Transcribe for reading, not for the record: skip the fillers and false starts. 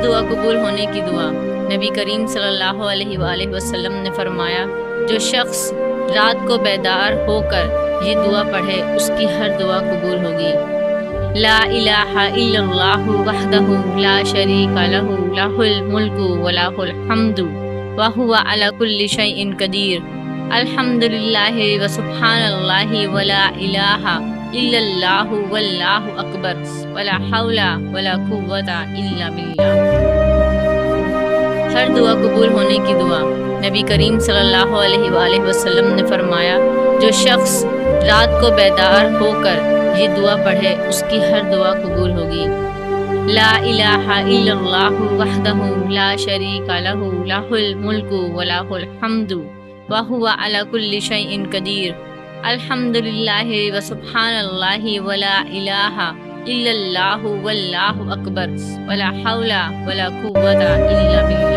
دعا قبول ہونے کی دعا۔ نبی کریم صلی اللہ علیہ وآلہ وسلم نے فرمایا، جو شخص رات کو بیدار ہو کر یہ دعا پڑھے اس کی ہر دعا قبول ہوگی۔ لا الہ الا اللہ وحدہ لا شریک لہ لہ الملک ولہ الحمد وہو علی کل شیء قدیر۔ الحمد للہ وسبحان اللہ ولا الہ الا اللہ واللہ اکبر ولا حول ولا قوۃ الا باللہ۔ ہر دعا قبول ہونے کی دعا۔ نبی کریم صلی اللہ علیہ وآلہ وسلم نے فرمایا، جو شخص رات کو بیدار ہو کر یہ دعا پڑھے اس کی ہر دعا قبول ہوگی۔ لا الہ الا اللہ وحدہ لا شریک لہ لہ الملک ولہ الحمد وہو علی کل شیء قدیر۔ الحمد للہ وسبحان اللہ ولا الہ الا اللہ واللہ اکبر ولا حول ولا قوۃ الا باللہ۔